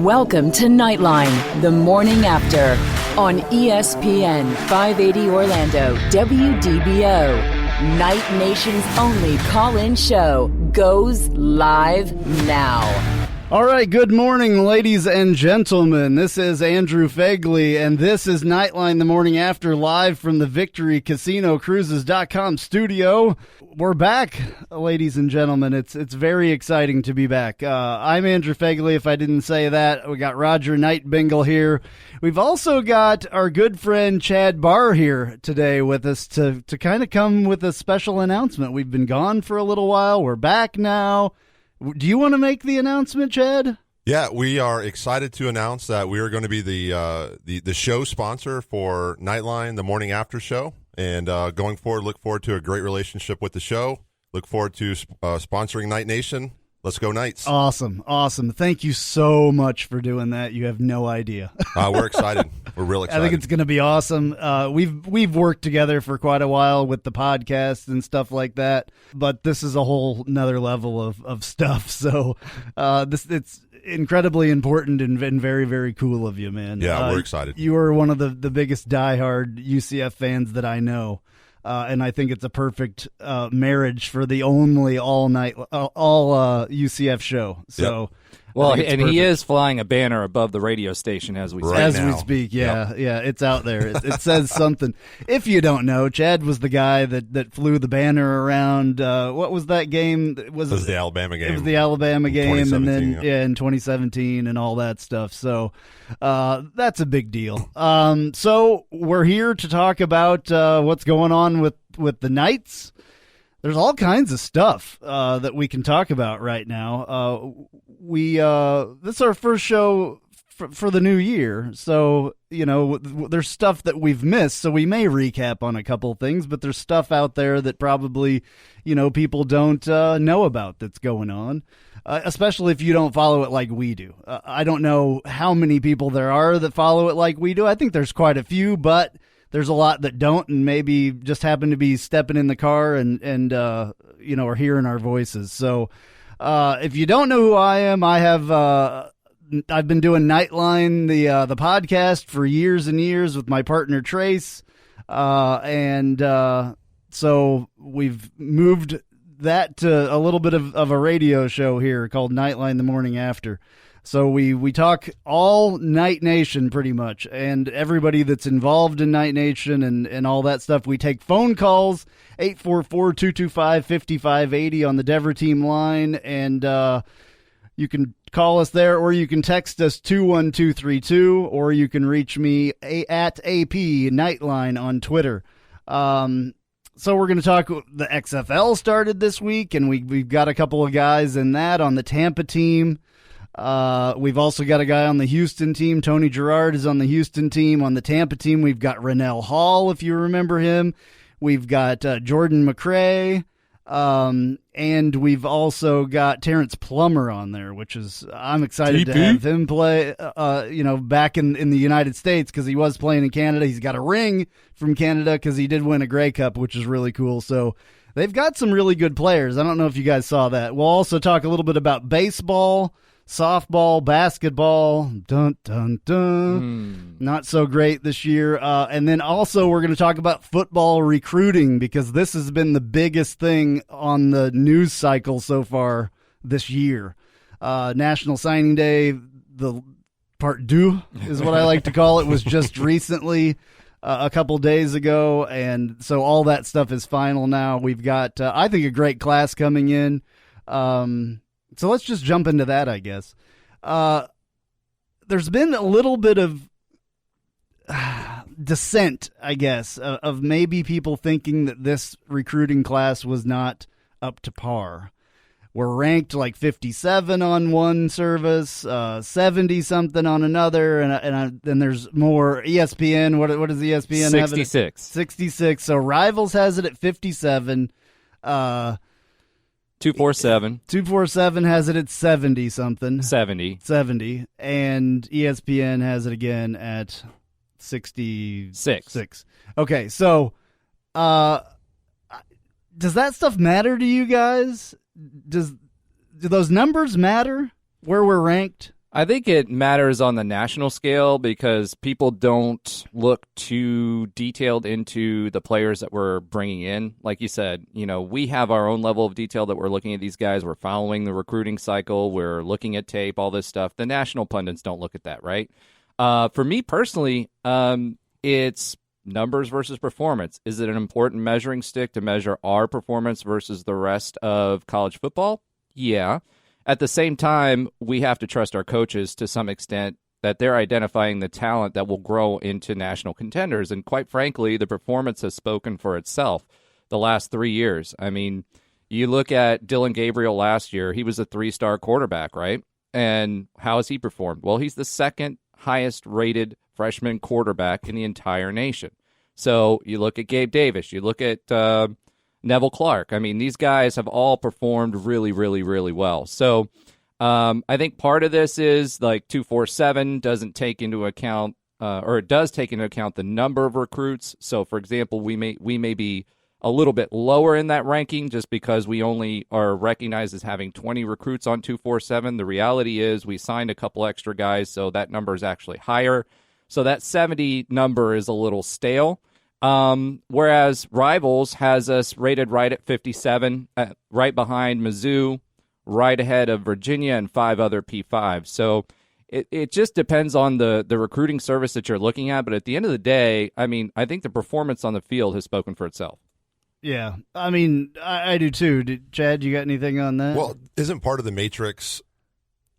Welcome to Knightline, the morning after, on ESPN 580 Orlando, WDBO. Night Nation's only call-in show goes live now. All right, good morning, ladies and gentlemen. This is Andrew Phegley, and this is Knightline the morning after, live from the Victory Casino Cruises.com studio. We're back, ladies and gentlemen. It's very exciting to be back. I'm Andrew Phegley, if I didn't say that. We got Roger Knight Bengal here. We've also got our good friend Chad Barr here today with us to kind of come with a special announcement. We've been gone for a little while. We're back now. Do you want to make the announcement, Chad? Yeah, we are excited to announce that we are going to be the show sponsor for Knightline, the morning after show. And going forward, look forward to a great relationship with the show. Look forward to sponsoring Night Nation. Let's go Knights. Awesome. Thank you so much for doing that. You have no idea. We're excited. We're real excited. I think it's going to be awesome. We've worked together for quite a while with the podcast and stuff like that, but this is a whole nother level of stuff. So it's incredibly important and very, very cool of you, man. Yeah, we're excited. You are one of the biggest diehard UCF fans that I know. And I think it's a perfect marriage for the only all UCF show. So, yep. Well, and he is flying a banner above the radio station as we speak. Yeah, yeah, it's out there. It says something. If you don't know, Chad was the guy that flew the banner around. What was that game? It was the Alabama game. It was the Alabama game, and then in 2017 and all that stuff. So that's a big deal. So we're here to talk about what's going on with the Knights. There's all kinds of stuff that we can talk about right now. This is our first show for the new year, so there's stuff that we've missed. So we may recap on a couple things, but there's stuff out there that probably people don't know about that's going on. Especially if you don't follow it like we do. I don't know how many people there are that follow it like we do. I think there's quite a few, but there's a lot that don't, and maybe just happen to be stepping in the car and are hearing our voices. So if you don't know who I am, I've been doing Knightline, the podcast, for years and years with my partner Trace, so we've moved that to a little bit of a radio show here called Knightline the morning after. So we talk all Night Nation pretty much, and everybody that's involved in Night Nation and all that stuff. We take phone calls, 844-225-5580 on the Dever team line, and you can call us there, or you can text us 21232, or you can reach me at AP Knightline on Twitter. So we're going to talk, the XFL started this week, and we've got a couple of guys in that on the Tampa team. We've also got a guy on the Houston team. Tony Gerard is on the Houston team. On the Tampa team, we've got Rennell Hall, if you remember him. We've got Jordan McRae, and we've also got Terrence Plummer on there, which is, I'm excited to have him play, back in the United States, because he was playing in Canada. He's got a ring from Canada because he did win a Grey Cup, which is really cool. So they've got some really good players. I don't know if you guys saw that. We'll also talk a little bit about baseball, softball, basketball, not so great this year. And then also we're going to talk about football recruiting, because this has been the biggest thing on the news cycle so far this year. National Signing Day, the part deux is what I like to call it, was just recently, a couple days ago. And so all that stuff is final now. We've got, I think, a great class coming in. So let's just jump into that, I guess. There's been a little bit of dissent, I guess, of maybe people thinking that this recruiting class was not up to par. We're ranked like 57 on one service, 70-something on another, and there's more. ESPN, what does ESPN 66. have? 66. 66. So Rivals has it at 57. 247 has it at 70-something. 70. And ESPN has it again at 66. Okay, so does that stuff matter to you guys? Do those numbers matter, where we're ranked? I think it matters on the national scale because people don't look too detailed into the players that we're bringing in. Like you said, we have our own level of detail that we're looking at these guys. We're following the recruiting cycle. We're looking at tape, all this stuff. The national pundits don't look at that, right? For me personally, it's numbers versus performance. Is it an important measuring stick to measure our performance versus the rest of college football? Yeah. At the same time, we have to trust our coaches to some extent that they're identifying the talent that will grow into national contenders. And quite frankly, the performance has spoken for itself the last 3 years. I mean, you look at Dylan Gabriel last year, he was a 3-star quarterback, right? And how has he performed? Well, he's the second highest rated freshman quarterback in the entire nation. So you look at Gabe Davis, you look at Neville Clark. I mean, these guys have all performed really, really, really well. So I think part of this is like 247 doesn't take into account, or it does take into account the number of recruits. So, for example, we may be a little bit lower in that ranking just because we only are recognized as having 20 recruits on 247. The reality is we signed a couple extra guys, so that number is actually higher. So that 70 number is a little stale. Whereas Rivals has us rated right at 57, right behind Mizzou, right ahead of Virginia and 5 other P5s. So it just depends on the recruiting service that you're looking at. But at the end of the day, I mean, I think the performance on the field has spoken for itself. Yeah, I mean, I do too. Chad, you got anything on that? Well, isn't part of the matrix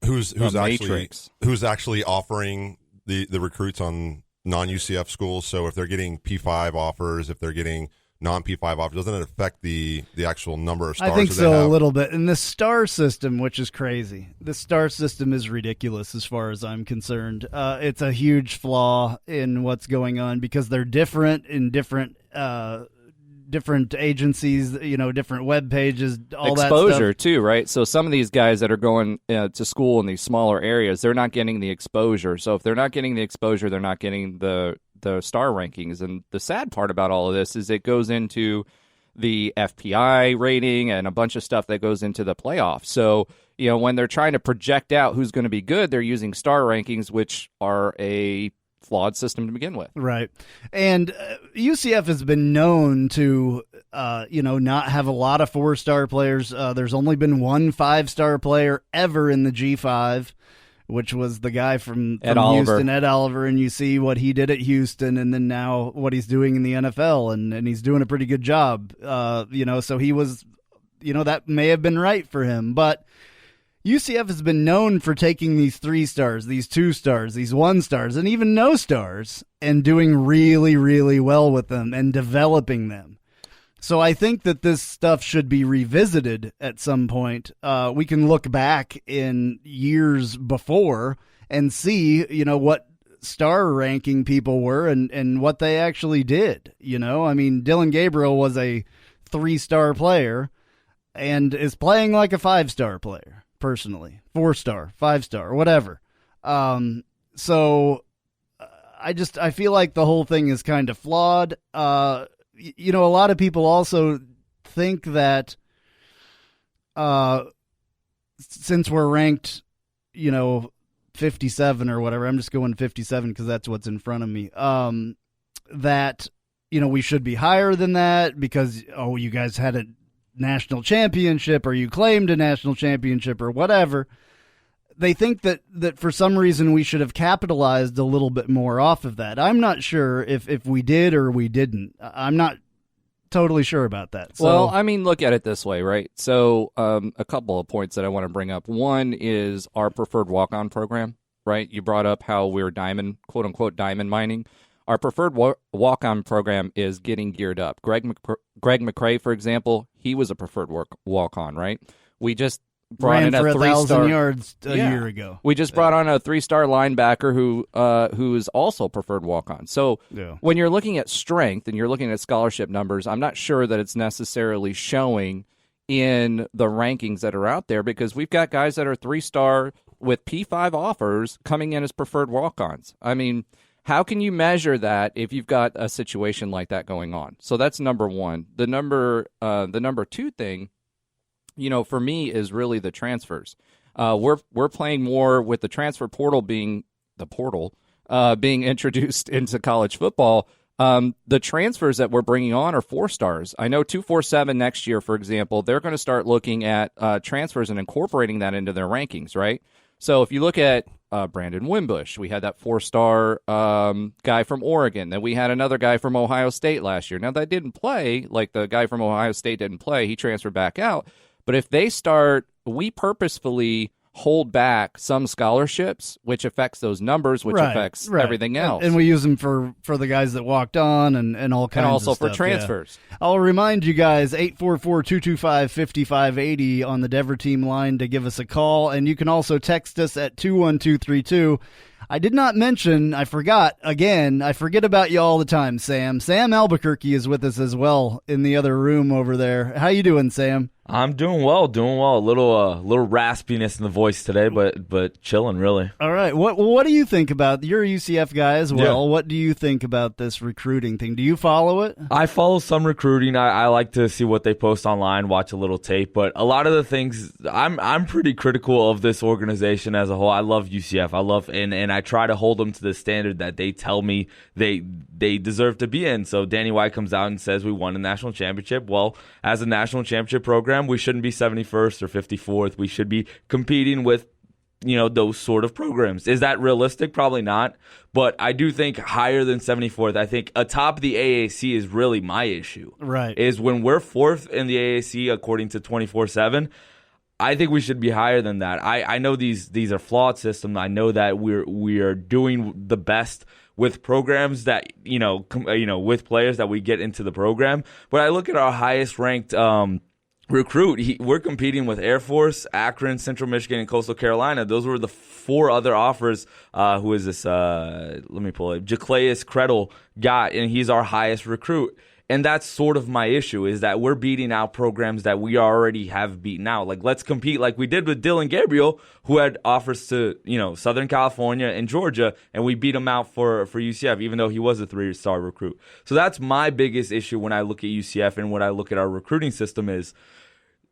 who's actually offering the recruits on non-UCF schools? So if they're getting P5 offers, if they're getting non-P5 offers, doesn't it affect the actual number of stars? I think that so, they have? a little bit. And the star system, which is crazy. The star system is ridiculous as far as I'm concerned. It's a huge flaw in what's going on because they're different in different agencies, different web pages, all that stuff. Exposure too, right? So some of these guys that are going to school in these smaller areas, they're not getting the exposure. So if they're not getting the exposure, they're not getting the star rankings. And the sad part about all of this is it goes into the FPI rating and a bunch of stuff that goes into the playoffs. So, when they're trying to project out who's going to be good, they're using star rankings, which are a flawed system to begin with. Right. And UCF has been known to, not have a lot of 4-star players. There's only been one 5-star player ever in the G5, which was the guy from Houston, Ed Oliver. And you see what he did at Houston and then now what he's doing in the NFL. And he's doing a pretty good job. So he was, that may have been right for him. But UCF has been known for taking these 3 stars, these 2 stars, these 1 stars, and even no stars, and doing really, really well with them and developing them. So I think that this stuff should be revisited at some point. We can look back in years before and see, what star ranking people were and what they actually did. I mean, Dylan Gabriel was a 3-star player and is playing like a 5-star player. Personally, 4-star, 5-star, whatever. So I feel like the whole thing is kind of flawed. A lot of people also think that since we're ranked, 57 or whatever, I'm just going 57 because that's what's in front of me, that, we should be higher than that because, you guys had a national championship or you claimed a national championship or whatever. They think that for some reason we should have capitalized a little bit more off of that. I'm not sure if we did or we didn't. I'm not totally sure about that. So, well, I mean, look at it this way, right? So a couple of points that I want to bring up. One is our preferred walk-on program, right? You brought up how we're diamond, quote-unquote, diamond mining. Our preferred walk-on program is getting geared up. Greg McCrae, for example, he was a preferred walk-on, right? We just brought in a 3-star yards a year ago. We just brought on a 3-star linebacker who is also preferred walk-on. So when you're looking at strength and you're looking at scholarship numbers, I'm not sure that it's necessarily showing in the rankings that are out there because we've got guys that are 3-star with P5 offers coming in as preferred walk-ons. I mean, how can you measure that if you've got a situation like that going on? So that's number one. The number 2 thing, for me is really the transfers. We're playing more with the transfer portal being being introduced into college football. The transfers that we're bringing on are 4-stars. I know 247 next year, for example, they're going to start looking at transfers and incorporating that into their rankings, right? So if you look at Brandon Wimbush, we had that 4-star guy from Oregon. Then we had another guy from Ohio State last year. Now, that didn't play. Like, the guy from Ohio State didn't play. He transferred back out. But if they start, we purposefully hold back some scholarships, which affects those numbers, which affects everything else. And we use them for the guys that walked on and all kinds of stuff. And also for transfers. Yeah. I'll remind you guys, 844-225-5580 on the Dever team line to give us a call. And you can also text us at 21232. I did not mention, I forgot, again, I forget about you all the time, Sam. Sam Albuquerque is with us as well in the other room over there. How you doing, Sam? I'm doing well. A little raspiness in the voice today, but chilling, really. All right. What do you think about, you're a UCF guy as well. Yeah. What do you think about this recruiting thing? Do you follow it? I follow some recruiting. I like to see what they post online, watch a little tape, but a lot of the things, I'm pretty critical of this organization as a whole. I love UCF. And I try to hold them to the standard that they tell me they deserve to be in. So Danny White comes out and says we won a national championship. Well, as a national championship program, we shouldn't be 71st or 54th. We should be competing with, those sort of programs. Is that realistic? Probably not. But I do think higher than 74th. I think atop the AAC is really my issue. Right. Is when we're 4th in the AAC according to 24/7. I think we should be higher than that. I know these are flawed systems. I know that we are doing the best with programs that with players that we get into the program. But I look at our highest ranked recruit. We're competing with Air Force, Akron, Central Michigan, and Coastal Carolina. Those were the 4 other offers. Who is this? Let me pull it. Jaclaeus Krettel got, and he's our highest recruit. And that's sort of my issue, is that we're beating out programs that we already have beaten out. Like, let's compete like we did with Dylan Gabriel, who had offers to, Southern California and Georgia, and we beat him out for UCF, even though he was a 3-star recruit. So that's my biggest issue when I look at UCF and when I look at our recruiting system is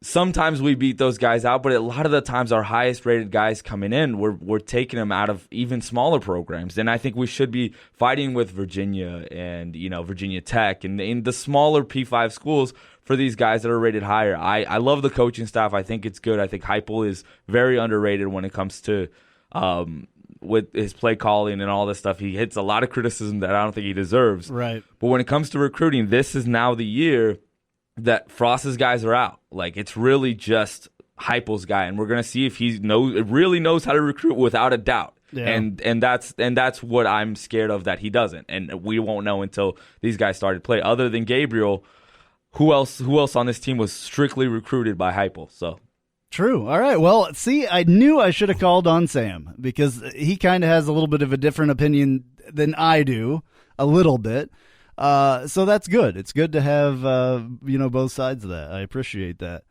sometimes we beat those guys out, but a lot of the times our highest rated guys coming in, we're taking them out of even smaller programs. And I think we should be fighting with Virginia and, Virginia Tech and in the smaller P5 schools for these guys that are rated higher. I love the coaching staff. I think it's good. I think Heupel is very underrated when it comes to with his play calling and all this stuff. He hits a lot of criticism that I don't think he deserves. Right. But when it comes to recruiting, this is now the year that Frost's guys are out. Like, it's really just Heupel's guy, and we're gonna see if he really knows how to recruit without a doubt. Yeah. And that's what I'm scared of, that he doesn't, and we won't know until these guys started play. Other than Gabriel, who else on this team was strictly recruited by Heupel? So true. All right. Well, see, I knew I should have called on Sam because he kind of has a little bit of a different opinion than I do, a little bit. So that's good. It's good to have, both sides of that. I appreciate that.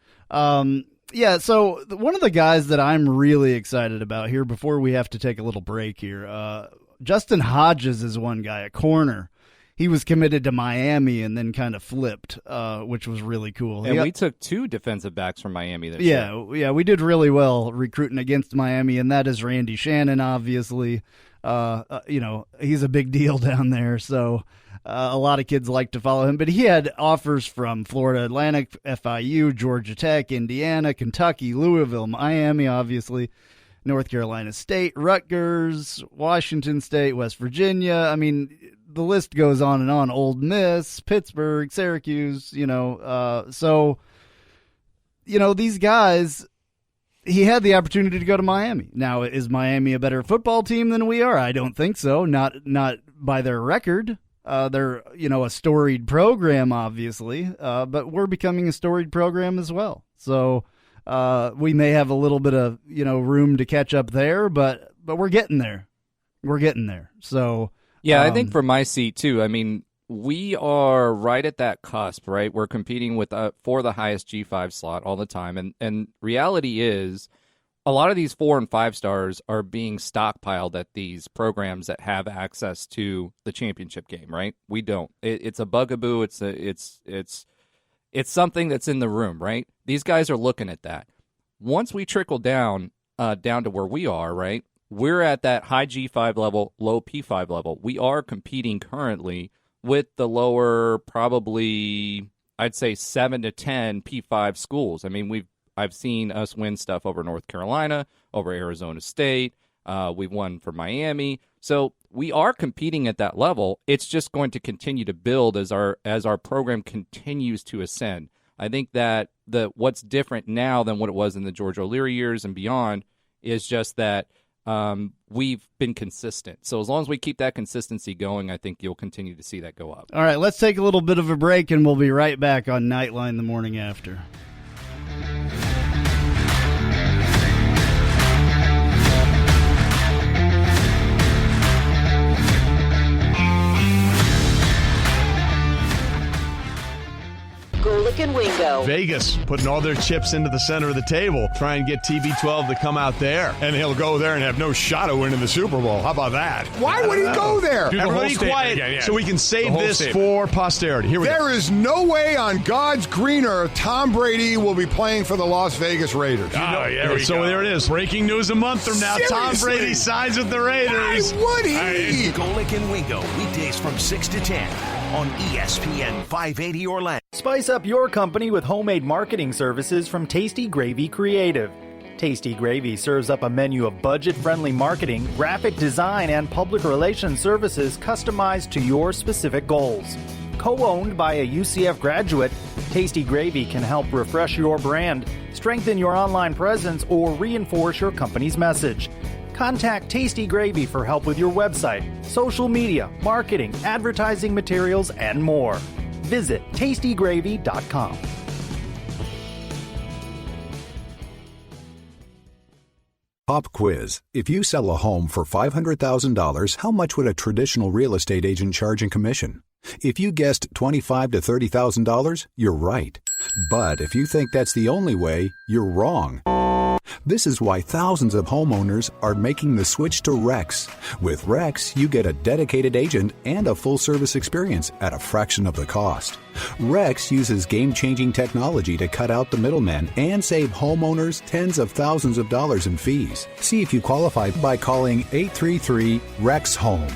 Yeah, so one of the guys that I'm really excited about here before we have to take a little break here, Justin Hodges is one guy, a corner. He was committed to Miami and then kind of flipped, which was really cool. And we took 2 defensive backs from Miami this year. Yeah, we did really well recruiting against Miami, and that is Randy Shannon, obviously. He's a big deal down there, so a lot of kids like to follow him. But he had offers from Florida Atlantic, FIU, Georgia Tech, Indiana, Kentucky, Louisville, Miami, obviously, North Carolina State, Rutgers, Washington State, West Virginia. I mean, the list goes on and on. Ole Miss, Pittsburgh, Syracuse, so, these guys, he had the opportunity to go to Miami. Now, is Miami a better football team than we are? I don't think so. Not by their record. They're, a storied program, obviously, but we're becoming a storied program as well. So we may have a little bit of, room to catch up there, but we're getting there. We're getting there. So yeah, I think for my seat too. I mean, we are right at that cusp, right? We're competing with for the highest G5 slot all the time, and reality is, a lot of these 4 and 5 stars are being stockpiled at these programs that have access to the championship game, right? We don't. It's a bugaboo. It's something that's in the room, right? These guys are looking at that. Once we trickle down, down to where we are, right? We're at that high G5 level, low P5 level. We are competing currently with the lower, probably, I'd say 7 to 10 P5 schools. I mean, I've seen us win stuff over North Carolina, over Arizona State. We've won for Miami. So we are competing at that level. It's just going to continue to build as our program continues to ascend. I think that what's different now than what it was in the George O'Leary years and beyond is just that we've been consistent. So as long as we keep that consistency going, I think you'll continue to see that go up. All right, let's take a little bit of a break, and we'll be right back on Knightline the morning after. Golick and Wingo. Vegas putting all their chips into the center of the table, try and get TB12 to come out there. And he'll go there and have no shot of winning the Super Bowl. How about that? Why would he go there? Do the whole Everybody statement quiet again, yeah. so we can save this statement. for posterity. Here we go. There is no way on God's green earth Tom Brady will be playing for the Las Vegas Raiders. Oh, yeah, There it is. Breaking news a month from now. Tom Seriously? Brady signs with the Why Raiders. would he? Golick and Wingo, weekdays from 6 to 10 on ESPN 580 Orlando. Spice up your company with homemade marketing services from Tasty Gravy Creative. Tasty Gravy serves up a menu of budget-friendly marketing, graphic design, and public relations services customized to your specific goals. Co-owned by a UCF graduate, Tasty Gravy can help refresh your brand, strengthen your online presence, or reinforce your company's message. Contact Tasty Gravy for help with your website, social media, marketing, advertising materials, and more. Visit tastygravy.com. Pop quiz. If you sell a home for $500,000, how much would a traditional real estate agent charge in commission? If you guessed $25,000 to $30,000, you're right. But if you think that's the only way, you're wrong. This is why thousands of homeowners are making the switch to Rex. With Rex, you get a dedicated agent and a full-service experience at a fraction of the cost. Rex uses game-changing technology to cut out the middlemen and save homeowners tens of thousands of dollars in fees. See if you qualify by calling 833-REX-HOME.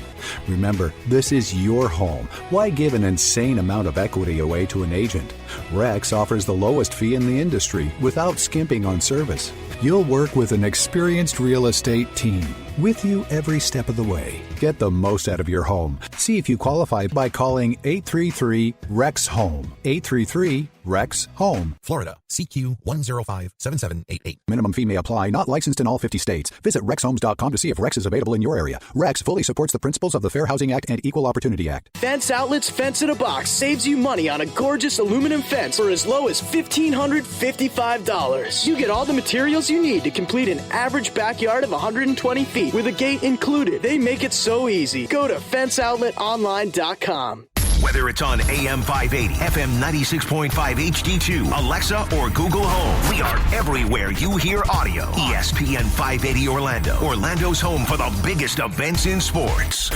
Remember, this is your home. Why give an insane amount of equity away to an agent? Rex offers the lowest fee in the industry without skimping on service. You'll work with an experienced real estate team with you every step of the way. Get the most out of your home. See if you qualify by calling 833-REX-HOME. 833-REX-HOME. Florida, CQ 1057788. Minimum fee may apply. Not licensed in all 50 states. Visit RexHomes.com to see if Rex is available in your area. Rex fully supports the principles of the Fair Housing Act and Equal Opportunity Act. Fence Outlet's Fence in a Box saves you money on a gorgeous aluminum fence for as low as $1,555. You get all the materials you need to complete an average backyard of 120 feet with a gate included. They make it so easy. Go to fenceoutletonline.com. Whether it's on AM 580, FM 96.5 HD2, Alexa, or Google Home, we are everywhere you hear audio. ESPN 580 Orlando, Orlando's home for the biggest events in sports.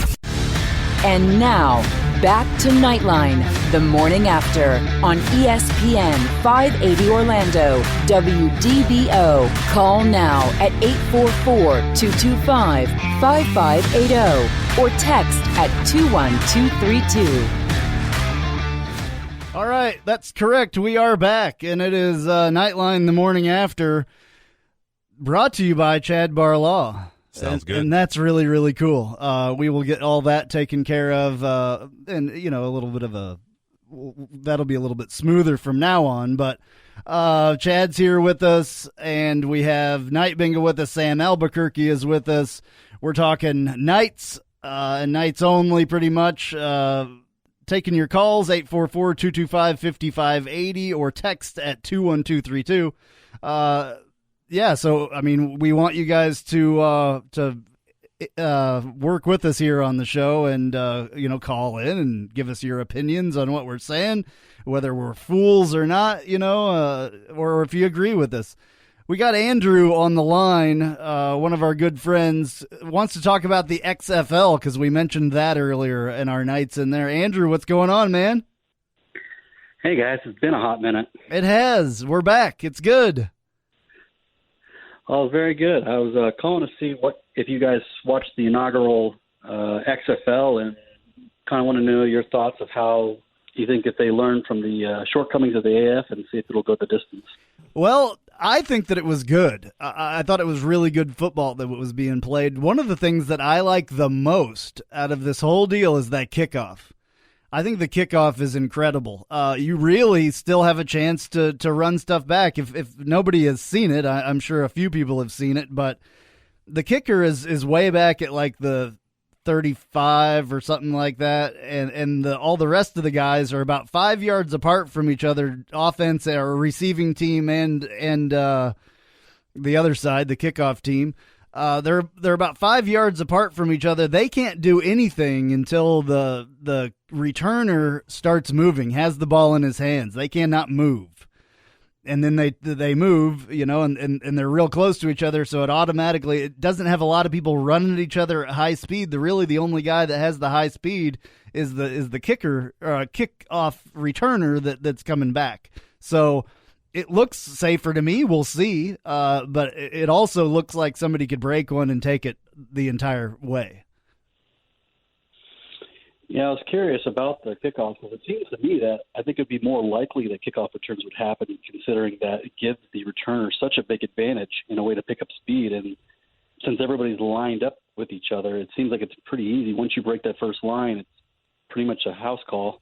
And now, back to Knightline, the morning after, on ESPN 580 Orlando, WDBO. Call now at 844-225-5580 or text at 21232. All right, that's correct. We are back, and it is Knightline the morning after, brought to you by Chad Barlaw. Sounds good. And that's really, really cool. We will get all that taken care of, and, you know, a little bit of that'll be a little bit smoother from now on, but Chad's here with us, and we have Night Bingo with us. Sam Albuquerque is with us. We're talking Knights, and Knights only pretty much. Taking your calls, 844-225-5580 or text at 21232. Yeah, so, I mean, we want you guys to work with us here on the show and, you know, call in and give us your opinions on what we're saying, whether we're fools or not, you know, or if you agree with us. We got Andrew on the line, one of our good friends, wants to talk about the XFL because we mentioned that earlier in our nights in there. Andrew, what's going on, man? Hey, guys. It's been a hot minute. It has. We're back. It's good. Oh, very good. I was calling to see if you guys watched the inaugural XFL, and kind of want to know your thoughts of how you think if they learn from the shortcomings of the AF and see if it'll go the distance. Well, I think that it was good. I thought it was really good football that was being played. One of the things that I like the most out of this whole deal is that kickoff. I think the kickoff is incredible. You really still have a chance to run stuff back. If nobody has seen it, I'm sure a few people have seen it, but the kicker is way back at like the 35 or something like that, and all the rest of the guys are about 5 yards apart from each other, offense or receiving team and the other side, the kickoff team. They're about 5 yards apart from each other. They can't do anything until the returner starts moving, has the ball in his hands. They cannot move. And then they move, and they're real close to each other, so it doesn't have a lot of people running at each other at high speed. The only guy that has the high speed is the kicker, kickoff returner that's coming back. So it looks safer to me. We'll see, but it also looks like somebody could break one and take it the entire way. Yeah, I was curious about the kickoff because it seems to me that I think it would be more likely that kickoff returns would happen, considering that it gives the returner such a big advantage in a way to pick up speed. And since everybody's lined up with each other, it seems like it's pretty easy. Once you break that first line, it's pretty much a house call.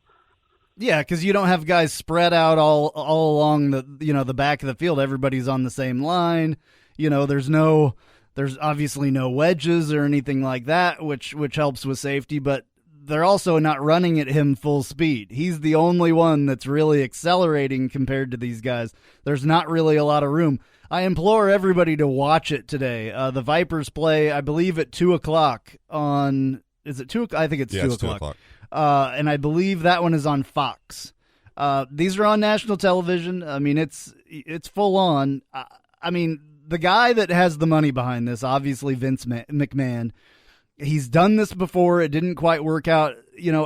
Yeah, because you don't have guys spread out all along the back of the field. Everybody's on the same line. There's obviously no wedges or anything like that, which helps with safety, but they're also not running at him full speed. He's the only one that's really accelerating compared to these guys. There's not really a lot of room. I implore everybody to watch it today. The Vipers play, I believe, at 2 o'clock on – is it 2 o'clock? I think it's 2 o'clock. 2 o'clock. And I believe that one is on Fox. These are on national television. I mean, it's full on. I mean, the guy that has the money behind this, obviously Vince McMahon – he's done this before. It didn't quite work out,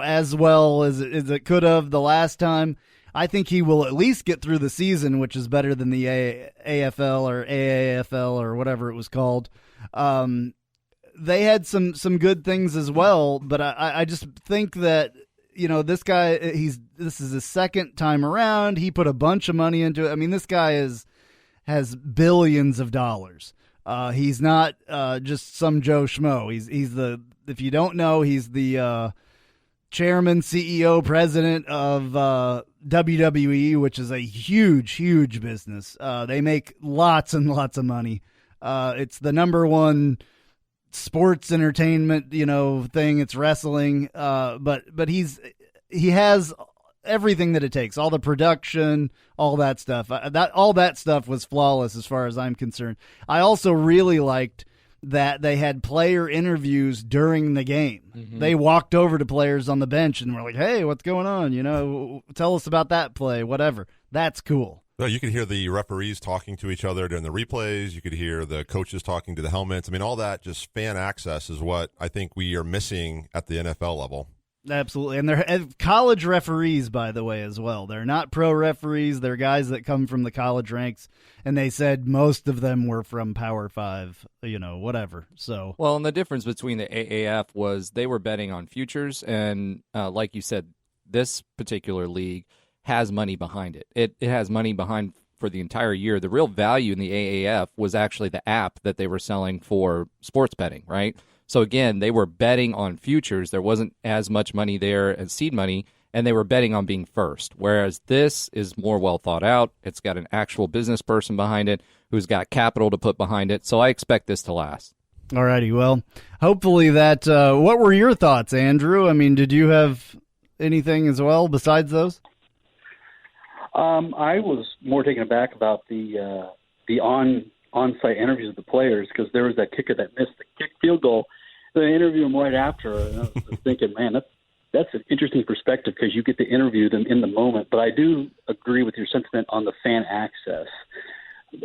as well as it could have the last time. I think he will at least get through the season, which is better than the AFL or AAFL or whatever it was called. They had some good things as well, but I just think that, this guy, this is his second time around. He put a bunch of money into it. I mean, this guy has billions of dollars. He's not just some Joe Schmo. He's if you don't know, he's the chairman, CEO, president of WWE, which is a huge business. They make lots and lots of money. It's the number one sports entertainment, thing. It's wrestling. But he has everything that it takes, all the production, all that stuff. All that stuff was flawless as far as I'm concerned. I also really liked that they had player interviews during the game. Mm-hmm. They walked over to players on the bench and were like, "Hey, what's going on? Tell us about that play, whatever." That's cool. No, you could hear the referees talking to each other during the replays. You could hear the coaches talking to the helmets. I mean, all that just fan access is what I think we are missing at the NFL level. Absolutely. And they're college referees, by the way, as well. They're not pro referees. They're guys that come from the college ranks, and they said most of them were from Power 5, whatever. So, well, and the difference between the AAF was they were betting on futures, and like you said, this particular league has money behind it. It has money behind for the entire year. The real value in the AAF was actually the app that they were selling for sports betting, right? So, again, they were betting on futures. There wasn't as much money there as seed money, and they were betting on being first, whereas this is more well thought out. It's got an actual business person behind it who's got capital to put behind it, so I expect this to last. All righty. Well, hopefully that what were your thoughts, Andrew? I mean, did you have anything as well besides those? I was more taken aback about the on-site interviews of the players because there was that kicker that missed the kick field goal. They interviewed him right after, and I was thinking, man, that's an interesting perspective because you get to interview them in the moment. But I do agree with your sentiment on the fan access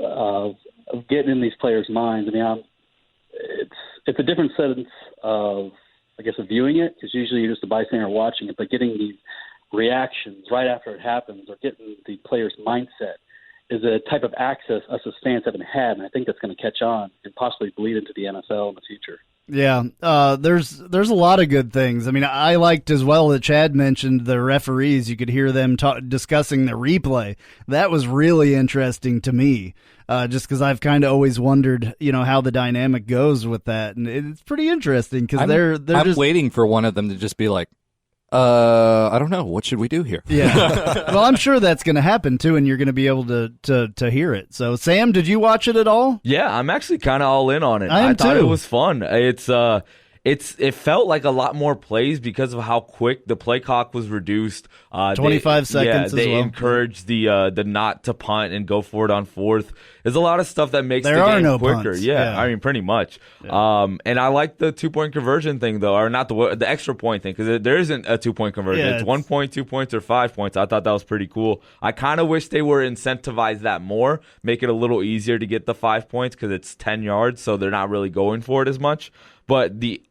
of getting in these players' minds. I mean, it's a different sense of, I guess, of viewing it because usually you're just a bystander watching it, but getting these reactions right after it happens or getting the player's mindset is a type of access us as fans haven't had, and I think that's going to catch on and possibly bleed into the NFL in the future. Yeah, there's a lot of good things. I mean, I liked as well that Chad mentioned the referees. You could hear them discussing the replay. That was really interesting to me, just because I've kind of always wondered, how the dynamic goes with that, and it's pretty interesting because they're just waiting for one of them to just be like, I don't know. What should we do here? Yeah. Well, I'm sure that's going to happen too, and you're going to be able to hear it. So, Sam, did you watch it at all? Yeah, I'm actually kind of all in on it. I thought too. it was fun. It felt like a lot more plays because of how quick the play clock was reduced. 25 seconds. They encouraged the not to punt and go for it on fourth. There's a lot of stuff that makes the game quicker. Punts. Yeah, I mean, pretty much. Yeah. And I like the 2-point conversion thing though, or not the extra point thing, because there isn't a 2-point conversion. Yeah, it's 1 point, 2 points, or 5 points. I thought that was pretty cool. I kind of wish they were incentivized that more, make it a little easier to get the 5 points because it's 10 yards, so they're not really going for it as much. But the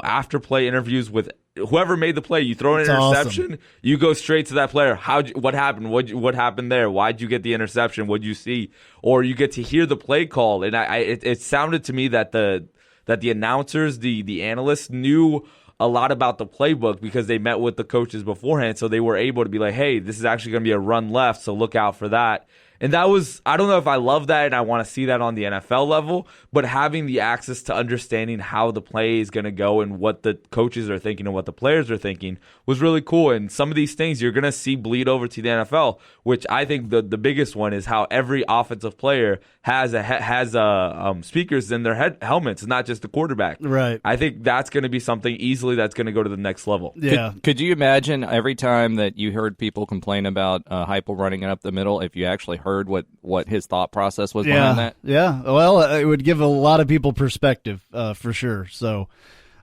after play interviews with whoever made the play, you throw an interception, awesome. You go straight to that player. What happened? What happened there? Why'd you get the interception? What'd you see? Or you get to hear the play call. And it sounded to me that the announcers, the analysts knew a lot about the playbook because they met with the coaches beforehand, so they were able to be like, hey, this is actually going to be a run left, so look out for that. And that was, I don't know if I love that and I want to see that on the NFL level, but having the access to understanding how the play is going to go and what the coaches are thinking and what the players are thinking was really cool. And some of these things you're going to see bleed over to the NFL, which I think the biggest one is how every offensive player has speakers in their helmets, not just the quarterback. Right. I think that's going to be something easily that's going to go to the next level. Yeah. Could you imagine every time that you heard people complain about Heupel running it up the middle, if you actually heard what his thought process was behind that? Yeah. Well, it would give a lot of people perspective for sure. So,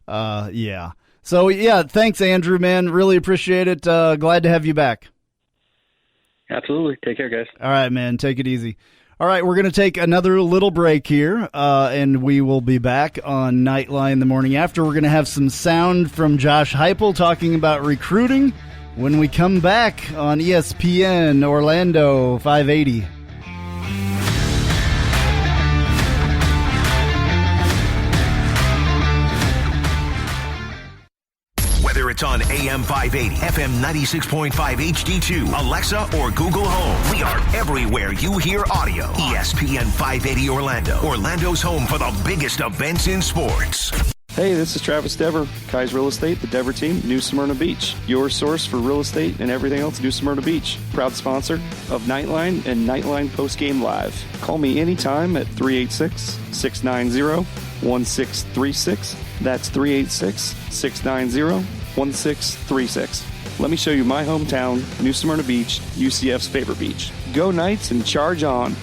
yeah. So, yeah, thanks, Andrew, man. Really appreciate it. Glad to have you back. Absolutely. Take care, guys. All right, man. Take it easy. All right, we're going to take another little break here, and we will be back on Knightline the morning after. We're going to have some sound from Josh Heupel talking about recruiting when we come back on ESPN Orlando 580. Whether it's on AM 580, FM 96.5 HD2, Alexa, or Google Home, we are everywhere you hear audio. ESPN 580 Orlando, Orlando's home for the biggest events in sports. Hey, this is Travis Dever, Kai's Real Estate, the Dever team, New Smyrna Beach. Your source for real estate and everything else, New Smyrna Beach. Proud sponsor of Knightline and Knightline Postgame Live. Call me anytime at 386-690-1636. That's 386-690-1636. Let me show you my hometown, New Smyrna Beach, UCF's favorite beach. Go Knights and charge on.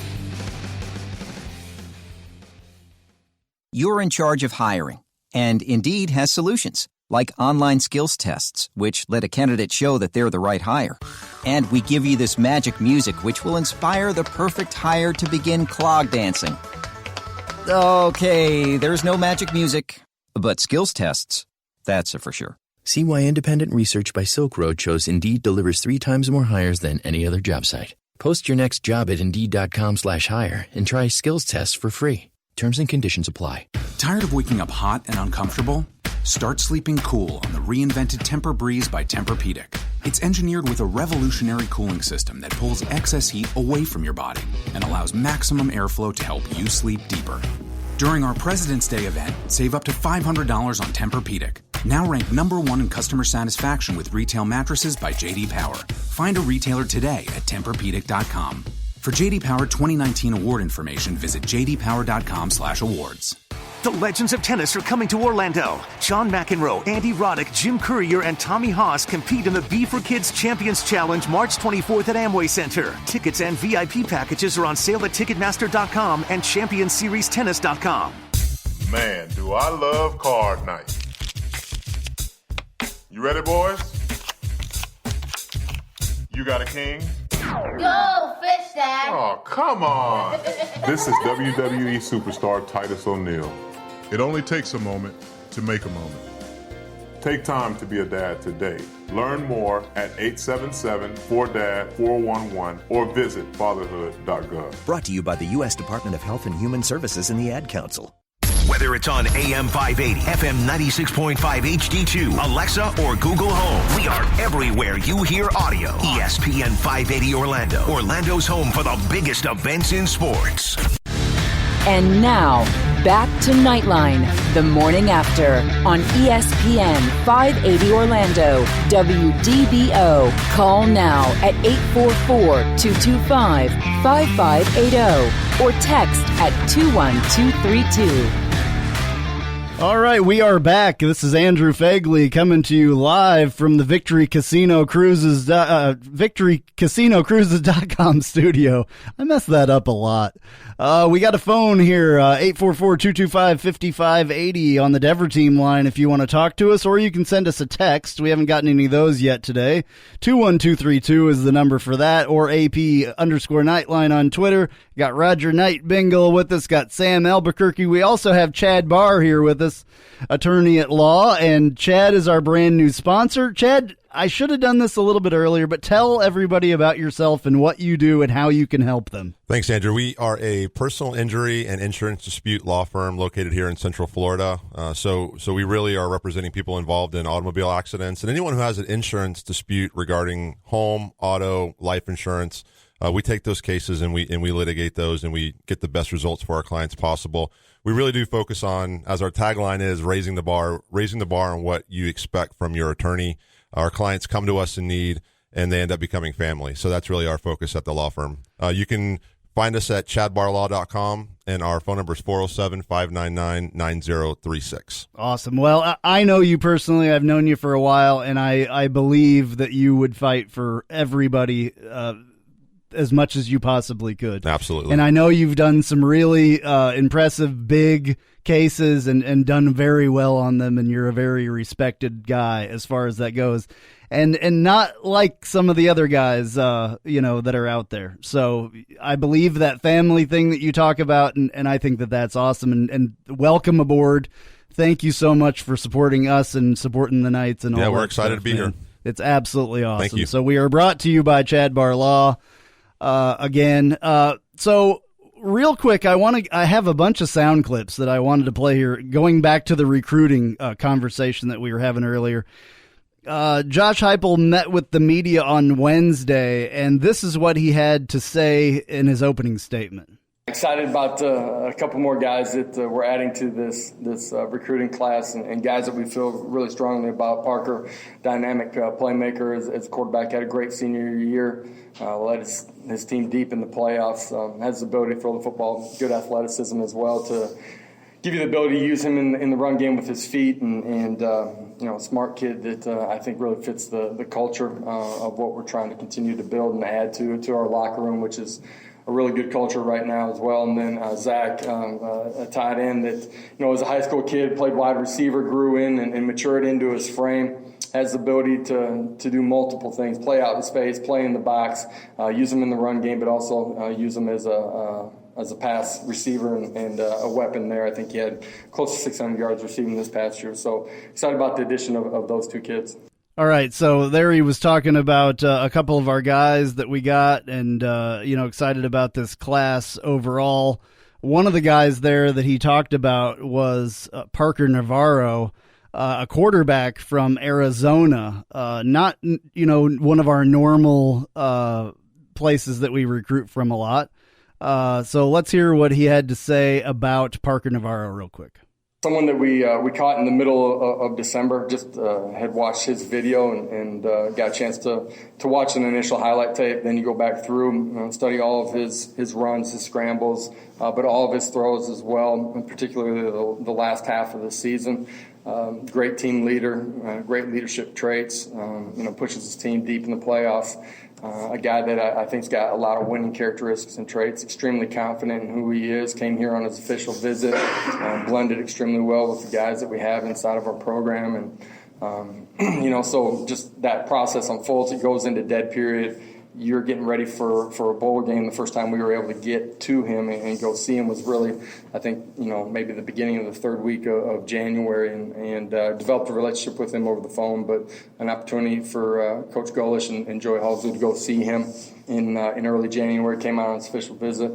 You're in charge of hiring. And Indeed has solutions, like online skills tests, which let a candidate show that they're the right hire. And we give you this magic music, which will inspire the perfect hire to begin clog dancing. Okay, there's no magic music, but skills tests, that's a for sure. See why independent research by Silk Road shows Indeed delivers 3 times more hires than any other job site. Post your next job at Indeed.com/hire and try skills tests for free. Terms and conditions apply. Tired of waking up hot and uncomfortable? Start sleeping cool on the reinvented Tempur-Breeze by Tempur-Pedic. It's engineered with a revolutionary cooling system that pulls excess heat away from your body and allows maximum airflow to help you sleep deeper. During our President's Day event, save up to $500 on Tempur-Pedic. Now ranked #1 in customer satisfaction with retail mattresses by J.D. Power. Find a retailer today at TempurPedic.com. For J.D. Power 2019 award information, visit jdpower.com/awards. The legends of tennis are coming to Orlando. John McEnroe, Andy Roddick, Jim Courier, and Tommy Haas compete in the B4Kids Champions Challenge March 24th at Amway Center. Tickets and VIP packages are on sale at Ticketmaster.com and ChampionSeriesTennis.com. Man, do I love card night. You ready, boys? You got a king? Go, fish dad. Oh, come on. This is WWE superstar Titus O'Neil. It only takes a moment to make a moment. Take time to be a dad today. Learn more at 877-4DAD-411 or visit fatherhood.gov. Brought to you by the U.S. Department of Health and Human Services and the Ad Council. Whether it's on AM 580, FM 96.5 HD2, Alexa, or Google Home, we are everywhere you hear audio. ESPN 580 Orlando, Orlando's home for the biggest events in sports. And now, back to Knightline, the morning after, on ESPN 580 Orlando, WDBO. Call now at 844-225-5580 or text at 21232. All right, we are back. This is Andrew Phegley coming to you live from the Victory Casino Cruises, VictoryCasinoCruises.com studio. I messed that up a lot. We got a phone here, 844-225-5580 on the Dever team line if you want to talk to us, or you can send us a text. We haven't gotten any of those yet today. 21232 is the number for that, or AP_Knightline on Twitter. Got Roger Knight Bengal with us, got Sam Albuquerque. We also have Chad Barr here with us, attorney at law, and Chad is our brand new sponsor. Chad, I should have done this a little bit earlier, but tell everybody about yourself and what you do and how you can help them. Thanks, Andrew. We are a personal injury and insurance dispute law firm located here in Central Florida. So we really are representing people involved in automobile accidents and anyone who has an insurance dispute regarding home, auto, life insurance. We take those cases and we litigate those, and we get the best results for our clients possible. We really do focus on, as our tagline is, raising the bar on what you expect from your attorney. Our clients come to us in need, and they end up becoming family. So that's really our focus at the law firm. You can find us at chadbarlaw.com, and our phone number is 407-599-9036. Awesome. Well, I know you personally. I've known you for a while, and I believe that you would fight for everybody as much as you possibly could. Absolutely. And I know you've done some really impressive big cases and done very well on them, and you're a very respected guy as far as that goes. And not like some of the other guys, that are out there. So I believe that family thing that you talk about, and I think that that's awesome. And welcome aboard. Thank you so much for supporting us and supporting the Knights and all that. Yeah, we're excited to be here. It's absolutely awesome. Thank you. So we are brought to you by Chad Barr Law. Again, so real quick, I have a bunch of sound clips that I wanted to play here, going back to the recruiting conversation that we were having earlier. Josh Heupel met with the media on Wednesday, and this is what he had to say in his opening statement. Excited about a couple more guys that we're adding to this recruiting class, and guys that we feel really strongly about. Parker, dynamic playmaker as quarterback, had a great senior year, led his team deep in the playoffs, has the ability to throw the football, good athleticism as well, to give you the ability to use him in the run game with his feet, and a smart kid that I think really fits the culture of what we're trying to continue to build and add to our locker room, which is a really good culture right now as well. And then Zach, a tight end that, as a high school kid, played wide receiver, grew in and matured into his frame, has the ability to do multiple things, play out in space, play in the box, use him in the run game, but also use him as a pass receiver and a weapon there. I think he had close to 600 yards receiving this past year. So excited about the addition of those two kids. All right, so there he was talking about a couple of our guys that we got, and excited about this class overall. One of the guys there that he talked about was Parker Navarro, a quarterback from Arizona. Not one of our normal places that we recruit from a lot. So let's hear what he had to say about Parker Navarro real quick. Someone that we caught in the middle of December, just had watched his video and got a chance to watch an initial highlight tape. Then you go back through, study all of his runs, his scrambles, but all of his throws as well, and particularly the last half of the season. Great team leader, great leadership traits, pushes his team deep in the playoffs. A guy that I think's got a lot of winning characteristics and traits, extremely confident in who he is, came here on his official visit, blended extremely well with the guys that we have inside of our program. And, so just that process unfolds. It goes into dead period. you're getting ready for a bowl game. The first time we were able to get to him and go see him was really, I think, maybe the beginning of the third week of January, and developed a relationship with him over the phone. But an opportunity for Coach Golish and Joey Halsey to go see him in early January, came out on his official visit.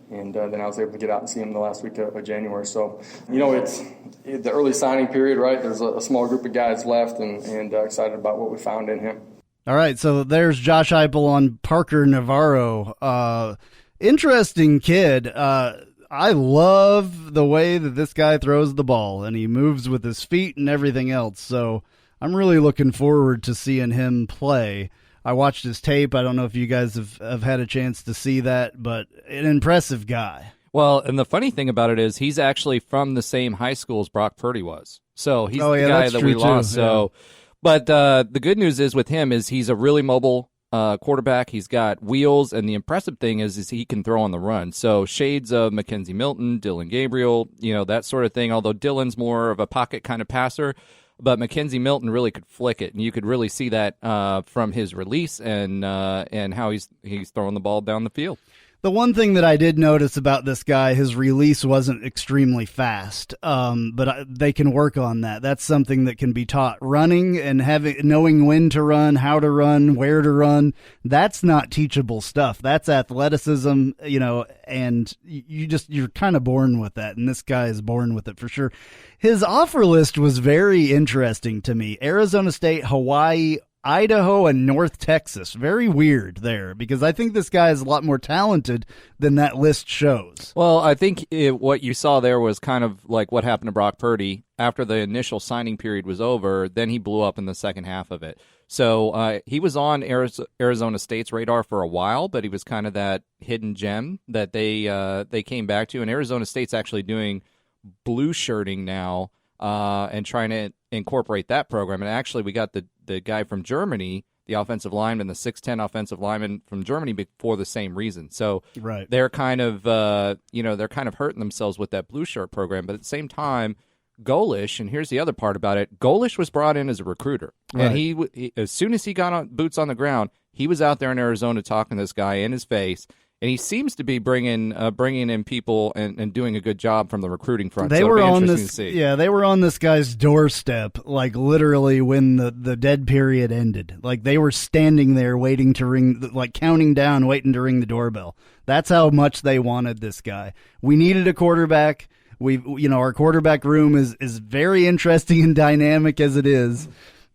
And then I was able to get out and see him the last week of January. So, it's the early signing period, right? There's a small group of guys left, and excited about what we found in him. All right, so there's Josh Heupel on Parker Navarro. Interesting kid. I love the way that this guy throws the ball, and he moves with his feet and everything else. So I'm really looking forward to seeing him play. I watched his tape. I don't know if you guys have had a chance to see that, but an impressive guy. Well, and the funny thing about it is he's actually from the same high school as Brock Purdy was. So he's the guy that we lost. So, but the good news is with him is he's a really mobile quarterback. He's got wheels, and the impressive thing is he can throw on the run. So shades of Mackenzie Milton, Dylan Gabriel, that sort of thing, although Dylan's more of a pocket kind of passer. But Mackenzie Milton really could flick it, and you could really see that from his release and how he's throwing the ball down the field. The one thing that I did notice about this guy, his release wasn't extremely fast, but they can work on that. That's something that can be taught. Running and knowing when to run, how to run, where to run, that's not teachable stuff. That's athleticism, and you're kind of born with that, and this guy is born with it for sure. His offer list was very interesting to me. Arizona State, Hawaii, Idaho, and North Texas. Very weird there, because I think this guy is a lot more talented than that list shows. Well, I think what you saw there was kind of like what happened to Brock Purdy. After the initial signing period was over, then he blew up in the second half of it. So he was on Arizona State's radar for a while, but he was kind of that hidden gem that they came back to. And Arizona State's actually doing blue shirting now and trying to incorporate that program. And actually, we got the guy from Germany, the offensive lineman, the 6'10" offensive lineman from Germany, for the same reason. So right. They're kind of they're kind of hurting themselves with that blue shirt program. But at the same time, Golish, and here's the other part about it, Golish was brought in as a recruiter. Right. And he as soon as he got boots on the ground, he was out there in Arizona talking to this guy in his face. And he seems to be bringing in people and doing a good job from the recruiting front. They were on this, they were on this guy's doorstep, like literally when the dead period ended. Like they were standing there waiting to ring, like counting down, waiting to ring the doorbell. That's how much they wanted this guy. We needed a quarterback. Our quarterback room is very interesting and dynamic as it is.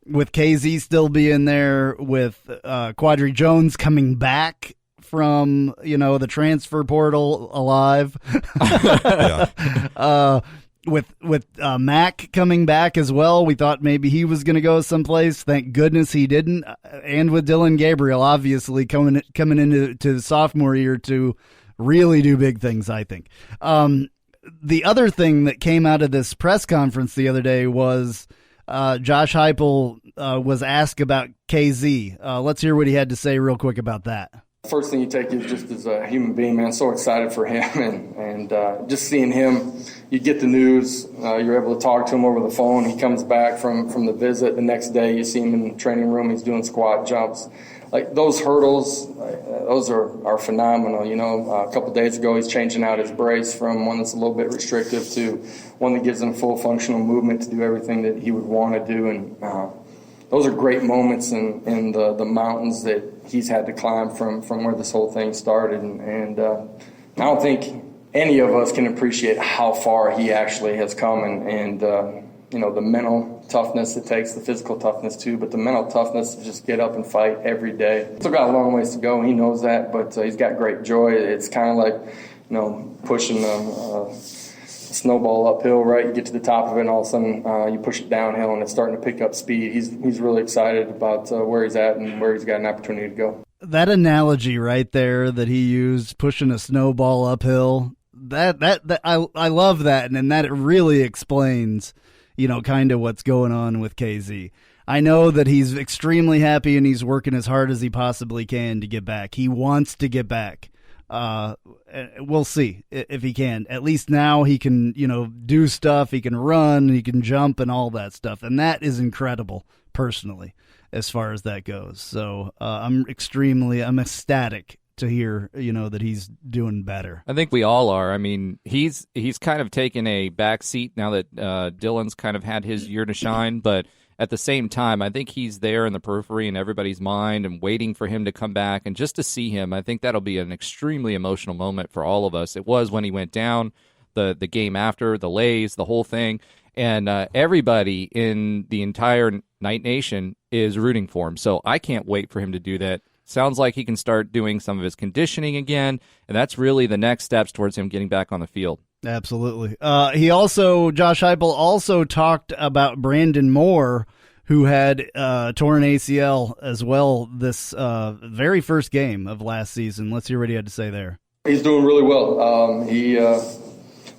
With KZ still being there, with Quadri Jones coming back from the transfer portal alive, with Mac coming back as well. We thought maybe he was going to go someplace. Thank goodness he didn't. And with Dylan Gabriel obviously coming into sophomore year to really do big things, I think. The other thing that came out of this press conference the other day was Josh Heupel was asked about KZ. Let's hear what he had to say real quick about that. First thing you take is just as a human being, man, so excited for him and just seeing him. You get the news, you're able to talk to him over the phone. He comes back from the visit. The next day you see him in the training room. He's doing squat jumps. Like those hurdles, those are phenomenal. A couple of days ago he's changing out his brace from one that's a little bit restrictive to one that gives him full functional movement to do everything that he would want to do. And those are great moments in the mountains that he's had to climb from where this whole thing started. And I don't think any of us can appreciate how far he actually has come and the mental toughness it takes, the physical toughness too, but the mental toughness to just get up and fight every day. Still got a long ways to go. He knows that, but he's got great joy. It's kind of like, pushing a snowball uphill, right? You get to the top of it and all of a sudden you push it downhill and it's starting to pick up speed. He's really excited about where he's at and where he's got an opportunity to go. That analogy right there that he used, pushing a snowball uphill, that I love that, and that it really explains kind of what's going on with KZ. I know that he's extremely happy and he's working as hard as he possibly can to get back. He wants to get back. We'll see if he can. At least now he can, do stuff. He can run, he can jump and all that stuff. And that is incredible. personally, as far as that goes. So I'm ecstatic to hear, that he's doing better. I think we all are. I mean, he's kind of taken a back seat now that Dylan's kind of had his year to shine, but at the same time, I think he's there in the periphery in everybody's mind and waiting for him to come back. And just to see him, I think that'll be an extremely emotional moment for all of us. It was when he went down, the game after, the lays, the whole thing. And everybody in the entire Knight Nation is rooting for him. So I can't wait for him to do that. Sounds like he can start doing some of his conditioning again. And that's really the next steps towards him getting back on the field. Absolutely. Josh Heupel also talked about Brandon Moore, who had torn ACL as well this very first game of last season. Let's hear what he had to say there. He's doing really well. He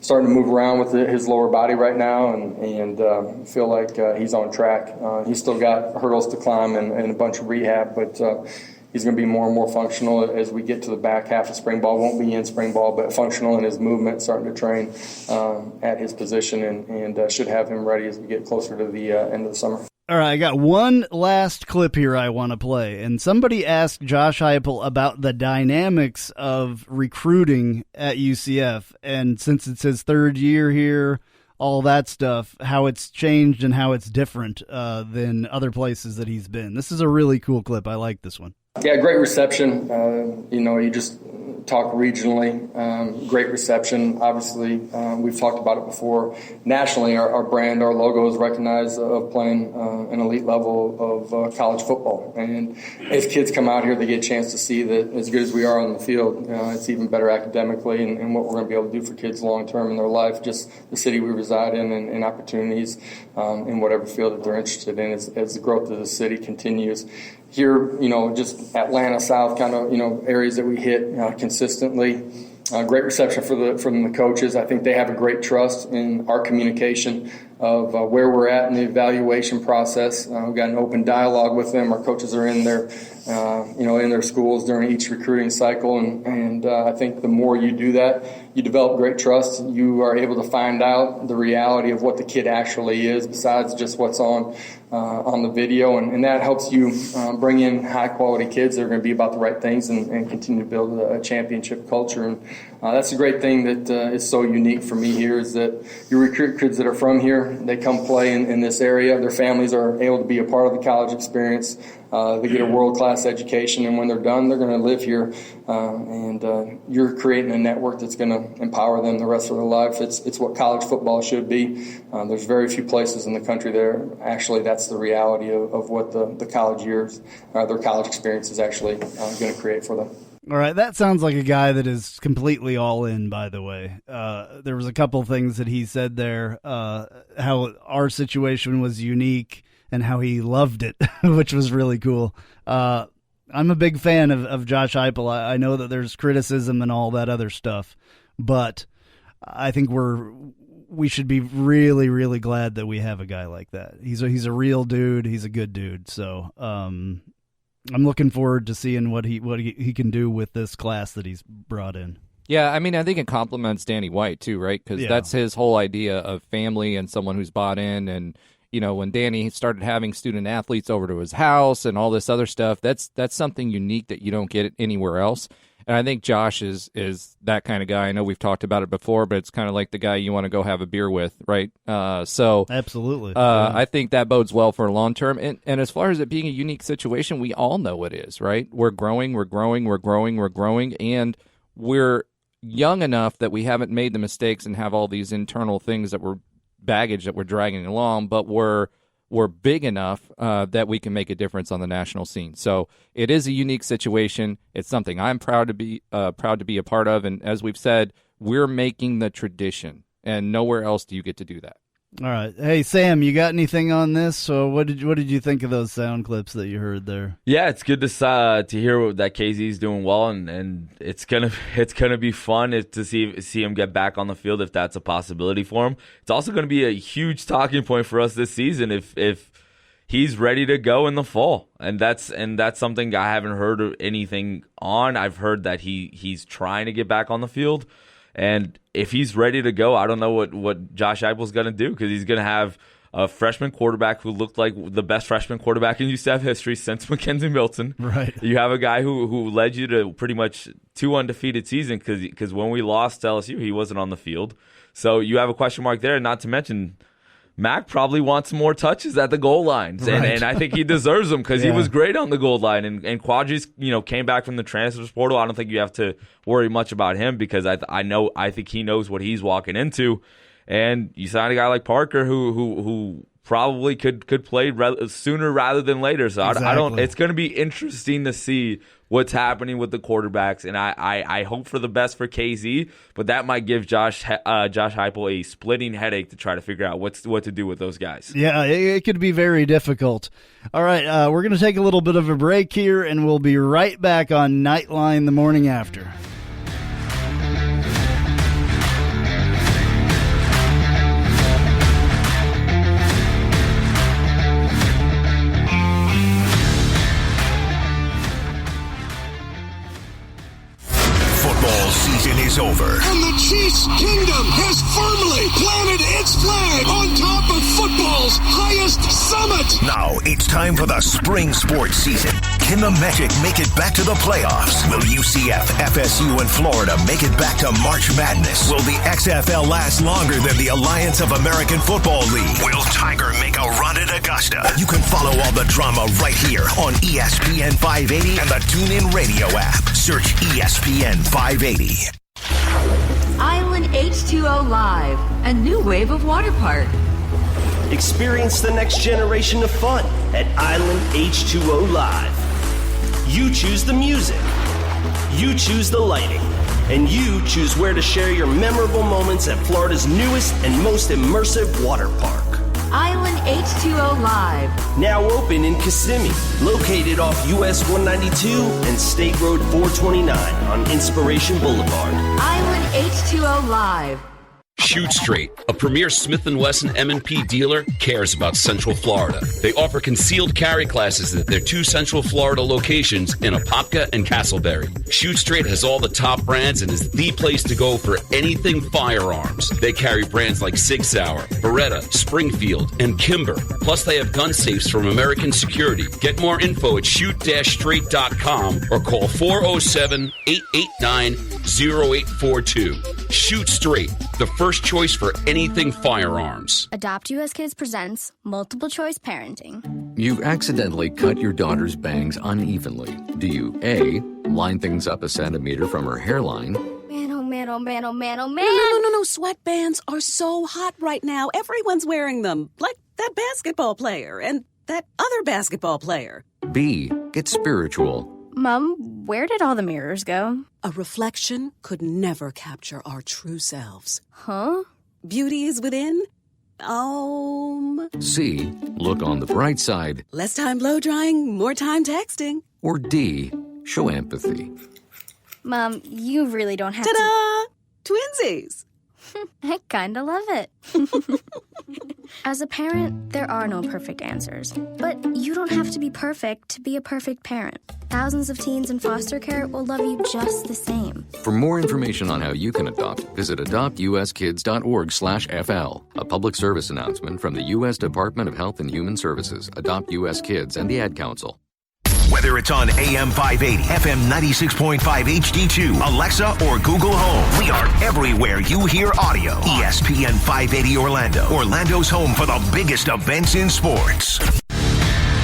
starting to move around with his lower body right now and feel like he's on track. He's still got hurdles to climb and a bunch of rehab, but he's going to be more and more functional as we get to the back half of spring ball. Won't be in spring ball, but functional in his movement, starting to train at his position, and should have him ready as we get closer to the end of the summer. All right, I got one last clip here I want to play. And somebody asked Josh Heupel about the dynamics of recruiting at UCF. And since it's his third year here, all that stuff, how it's changed and how it's different than other places that he's been. This is a really cool clip. I like this one. Yeah, great reception. You just talk regionally. Great reception. Obviously, we've talked about it before. Nationally, our brand, our logo is recognized of playing an elite level of college football. And as kids come out here, they get a chance to see that as good as we are on the field, it's even better academically and what we're going to be able to do for kids long term in their life, just the city we reside in and opportunities in whatever field that they're interested in as the growth of the city continues. Here, just Atlanta South kind of, areas that we hit consistently. Great reception from the coaches. I think they have a great trust in our communication of where we're at in the evaluation process. We've got an open dialogue with them. Our coaches are in their, in their schools during each recruiting cycle, and I think the more you do that, you develop great trust. You are able to find out the reality of what the kid actually is, besides just what's on the video, and that helps you bring in high-quality kids that are going to be about the right things and continue to build a championship culture. And that's a great thing that is so unique for me here is that you recruit kids that are from here. They come play in this area. Their families are able to be a part of the college experience. They get a world-class education, and when they're done, they're going to live here. And you're creating a network that's going to empower them the rest of their life. It's what college football should be. There's very few places in the country there. Actually, that's the reality of what the college years, their college experience is actually going to create for them. All right, that sounds like a guy that is completely all in, by the way. There was a couple things that he said there, how our situation was unique and how he loved it, which was really cool. I'm a big fan of Josh Heupel. I know that there's criticism and all that other stuff, but I think we should be really, really glad that we have a guy like that. He's a real dude. He's a good dude. So I'm looking forward to seeing what he can do with this class that he's brought in. Yeah, I mean, I think it complements Danny White too, right? Because that's his whole idea of family and someone who's bought in. And when Danny started having student athletes over to his house and all this other stuff, that's something unique that you don't get anywhere else. And I think Josh is that kind of guy. I know we've talked about it before, but it's kind of like the guy you want to go have a beer with, right? Absolutely. I think that bodes well for long term. And as far as it being a unique situation, we all know it is, right? We're growing, and we're young enough that we haven't made the mistakes and have all these internal things that we're baggage that we're dragging along, but we're big enough that we can make a difference on the national scene. So it is a unique situation. It's something I'm proud to be a part of. And as we've said, we're making the tradition, and nowhere else do you get to do that. All right. Hey, Sam, you got anything on this? So what did you think of those sound clips that you heard there? Yeah, it's good to hear that KZ's doing well, and it's gonna be fun to see him get back on the field if that's a possibility for him. It's also going to be a huge talking point for us this season if he's ready to go in the fall, and that's something I haven't heard anything on. I've heard that he's trying to get back on the field. And if he's ready to go, I don't know what Josh Heupel's going to do, because he's going to have a freshman quarterback who looked like the best freshman quarterback in UCF history since Mackenzie Milton. Right. You have a guy who led you to pretty much 2 undefeated seasons, because when we lost to LSU, he wasn't on the field. So you have a question mark there, not to mention Mac probably wants more touches at the goal lines, Right. and I think he deserves them, because Yeah. he was great on the goal line. And Quadri's, came back from the transfer portal. I don't think you have to worry much about him, because I think he knows what he's walking into. And you sign a guy like Parker who probably could play sooner rather than later. So I don't. It's going to be interesting to see what's happening with the quarterbacks, and I hope for the best for KZ, but that might give Josh Heupel a splitting headache to try to figure out what to do with those guys. Yeah, it could be very difficult. All right, we're going to take a little bit of a break here, and we'll be right back on Knightline the morning after. Football season is over. And the Chiefs Kingdom has firmly planted its flag on top of football's highest summit. Now it's time for the spring sports season. Can the Magic make it back to the playoffs? Will UCF, FSU, and Florida make it back to March Madness? Will the XFL last longer than the Alliance of American Football League? Will Tiger make a run at Augusta? You can follow all the drama right here on ESPN 580 and the TuneIn Radio app. Search ESPN 580. Island H2O Live, a new wave of water park. Experience the next generation of fun at Island H2O Live. You choose the music, you choose the lighting, and you choose where to share your memorable moments at Florida's newest and most immersive water park. Island H2O Live. Now open in Kissimmee, located off US 192 and State Road 429 on Inspiration Boulevard. Island H2O Live. Shoot Straight, a premier Smith & Wesson M&P dealer, cares about Central Florida. They offer concealed carry classes at their 2 Central Florida locations in Apopka and Castleberry. Shoot Straight has all the top brands and is the place to go for anything firearms. They carry brands like Sig Sauer, Beretta, Springfield, and Kimber. Plus, they have gun safes from American Security. Get more info at shoot-straight.com or call 407-889-0842. Shoot Straight, the first choice for anything firearms. Adopt US Kids presents Multiple Choice Parenting. You've accidentally cut your daughter's bangs unevenly. Do you A, line things up a centimeter from her hairline? Man, oh man, oh man, oh man, oh man. No. Sweatbands are so hot right now. Everyone's wearing them. Like that basketball player and that other basketball player. B, get spiritual. Mom, where did all the mirrors go? A reflection could never capture our true selves. Huh? Beauty is within. C, look on the bright side. Less time blow drying, more time texting. Or D, show empathy. Mom, you really don't have Ta-da! Twinsies! I kinda love it. As a parent, there are no perfect answers. But you don't have to be perfect to be a perfect parent. Thousands of teens in foster care will love you just the same. For more information on how you can adopt, visit adoptuskids.org/FL. A public service announcement from the U.S. Department of Health and Human Services, Adopt U.S. Kids, and the Ad Council. Whether it's on AM 580, FM 96.5 HD2, Alexa, or Google Home, we are everywhere you hear audio. ESPN 580 Orlando, Orlando's home for the biggest events in sports.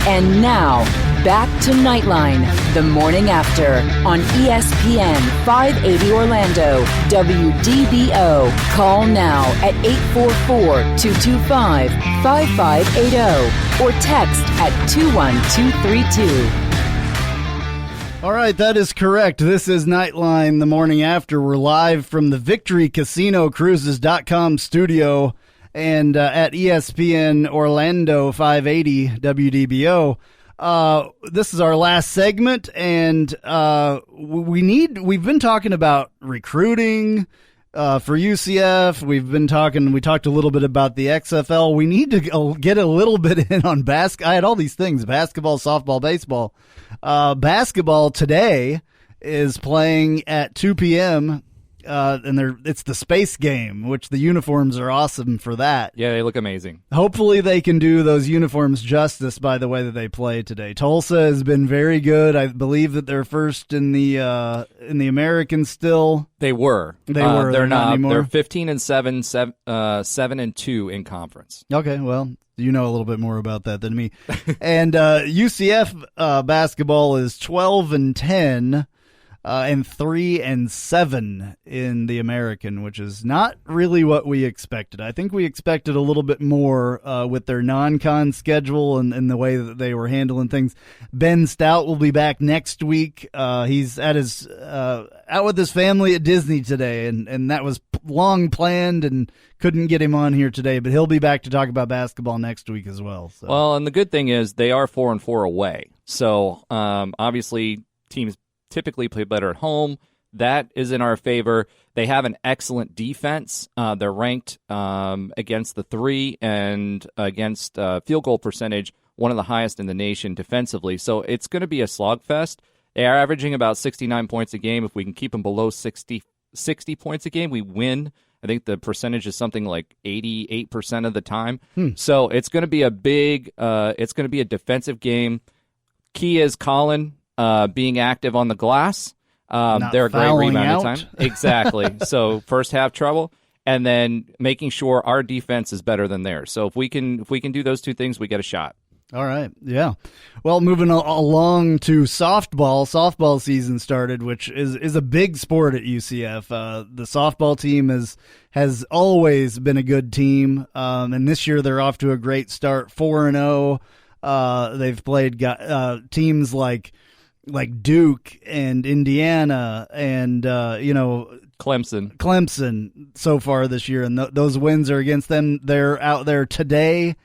And now, back to Knightline, the morning after, on ESPN 580 Orlando, WDBO. Call now at 844-225-5580 or text at 21232. All right, that is correct. This is Knightline the morning after. We're live from the Victory Casino Cruises.com studio and at ESPN Orlando 580 WDBO. This is our last segment, and we've been talking about recruiting for UCF. We talked a little bit about the XFL. We need to get a little bit in on I had all these things: basketball, softball, baseball. Basketball today is playing at 2 p.m. and it's the space game, which the uniforms are awesome for that. Yeah, they look amazing. Hopefully they can do those uniforms justice by the way that they play today. Tulsa has been very good. I believe that they're first in the American still. They were. They're not anymore. They're 15-7, 7-2 in conference. Okay, well, you know a little bit more about that than me. And UCF basketball is 12-10. And 3-7 in the American, which is not really what we expected. I think we expected a little bit more with their non-con schedule and the way that they were handling things. Ben Stout will be back next week. He's at his out with his family at Disney today, and that was long planned and couldn't get him on here today. But he'll be back to talk about basketball next week as well. So. Well, and the good thing is they are 4-4 away, so obviously teams typically play better at home. That is in our favor. They have an excellent defense. They're ranked against the 3 and against field goal percentage, one of the highest in the nation defensively. So it's going to be a slogfest. They are averaging about 69 points a game. If we can keep them below 60 points a game, we win. I think the percentage is something like 88% of the time. So it's going to be a it's going to be a defensive game. Key is Colin being active on the glass. They're a great rebounding time. Exactly. So first half trouble, and then making sure our defense is better than theirs. So if we can do those two things, we get a shot. All right. Yeah. Well, moving along to softball. Softball season started, which is a big sport at UCF. The softball team has always been a good team, and this year they're off to a great start, 4-0. They've played teams like Duke and Indiana and Clemson so far this year, and those wins are against them. They're out there today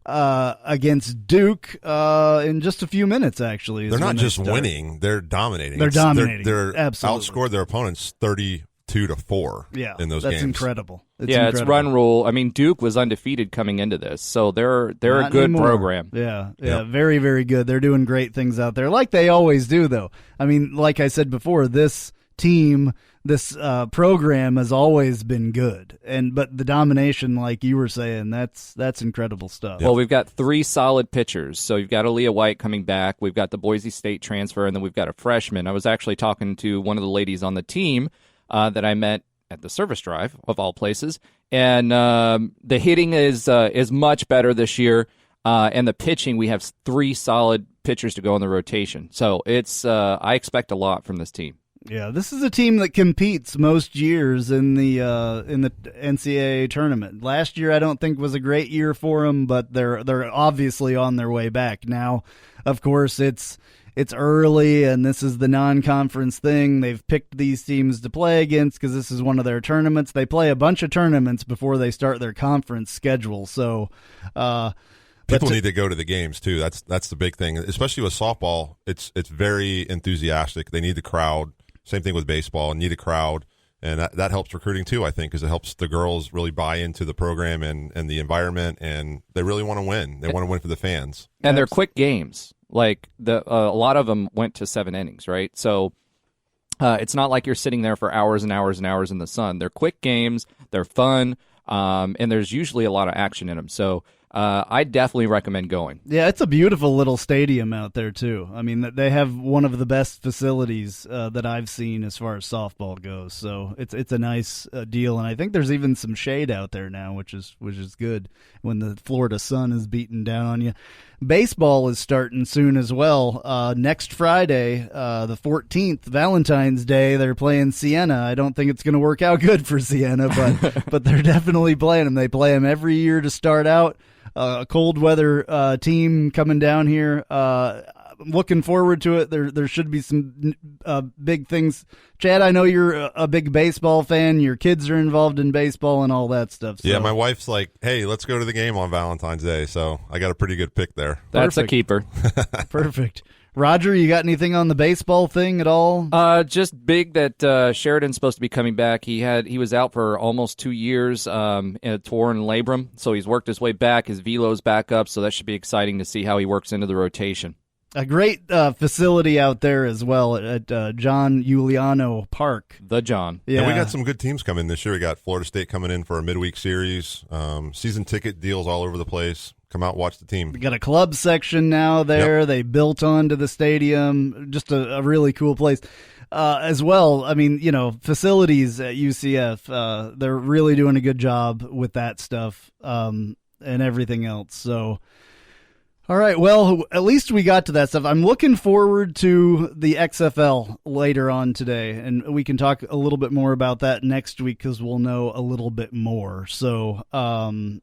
against Duke in just a few minutes. Actually, they're not just winning; they're dominating. They're dominating. They're absolutely outscored their opponents 32-4. Yeah, in those that's games. incredible. It's run rule. I mean, Duke was undefeated coming into this, so they're a good program. Yeah, very, very good. They're doing great things out there, like they always do, though. I mean, like I said before, this team, this program has always been good, but the domination, like you were saying, that's incredible stuff. Well, we've got 3 solid pitchers. So you've got Aaliyah White coming back. We've got the Boise State transfer, and then we've got a freshman. I was actually talking to one of the ladies on the team that I met at the service drive, of all places, and the hitting is much better this year, and the pitching, we have 3 solid pitchers to go in the rotation. So it's I expect a lot from this team. Yeah, this is a team that competes most years in the NCAA tournament. Last year, I don't think was a great year for them, but they're obviously on their way back now. Of course, it's early, and this is the non-conference thing. They've picked these teams to play against because this is one of their tournaments. They play a bunch of tournaments before they start their conference schedule. So people need to go to the games too. That's the big thing, especially with softball. It's very enthusiastic. They need the crowd. Same thing with baseball. Need a crowd, and that helps recruiting too. I think because it helps the girls really buy into the program and the environment, and they really want to win. They want to win for the fans. And they're quick games. Like a lot of them went to 7 innings, right? So it's not like you're sitting there for hours and hours and hours in the sun. They're quick games, they're fun, and there's usually a lot of action in them. So I definitely recommend going. Yeah, it's a beautiful little stadium out there too. I mean, they have one of the best facilities that I've seen as far as softball goes. So it's a nice deal, and I think there's even some shade out there now, which is good when the Florida sun is beating down on you. Baseball is starting soon as well. Next Friday, the 14th, Valentine's Day, they're playing Siena. I don't think it's going to work out good for Siena, but they're definitely playing them. They play them every year to start out. A cold weather team coming down here. Looking forward to it. There should be some big things. Chad, I know you're a big baseball fan. Your kids are involved in baseball and all that stuff. So. Yeah, my wife's like, hey, let's go to the game on Valentine's Day. So I got a pretty good pick there. That's a keeper. Perfect. Roger, you got anything on the baseball thing at all? Just big that Sheridan's supposed to be coming back. He was out for almost 2 years in a torn labrum, so he's worked his way back. His velo's back up, so that should be exciting to see how he works into the rotation. A great facility out there as well at John Giuliano Park. The John. Yeah. And we got some good teams coming this year. We got Florida State coming in for a midweek series. Season ticket deals all over the place. Come out, watch the team. We got a club section now there. Yep. They built onto the stadium. Just a really cool place. As well, I mean, facilities at UCF, they're really doing a good job with that stuff and everything else. So, all right, well, at least we got to that stuff. I'm looking forward to the XFL later on today, and we can talk a little bit more about that next week because we'll know a little bit more. So,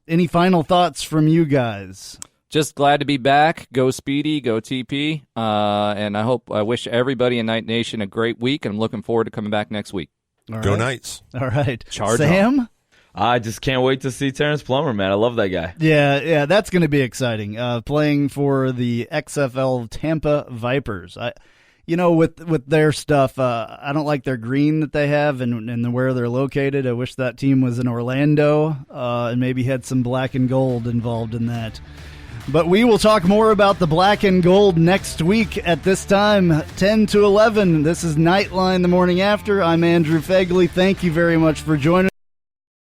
any final thoughts from you guys? Just glad to be back. Go Speedy, go TP, and I wish everybody in Knight Nation a great week, and I'm looking forward to coming back next week. All Go right. Knights. All right. Charge Sam? on. I just can't wait to see Terrence Plummer, man. I love that guy. Yeah, that's going to be exciting. Playing for the XFL Tampa Vipers. With their stuff, I don't like their green that they have and where they're located. I wish that team was in Orlando and maybe had some black and gold involved in that. But we will talk more about the black and gold next week at this time, 10 to 11. This is Knightline the morning after. I'm Andrew Phegley. Thank you very much for joining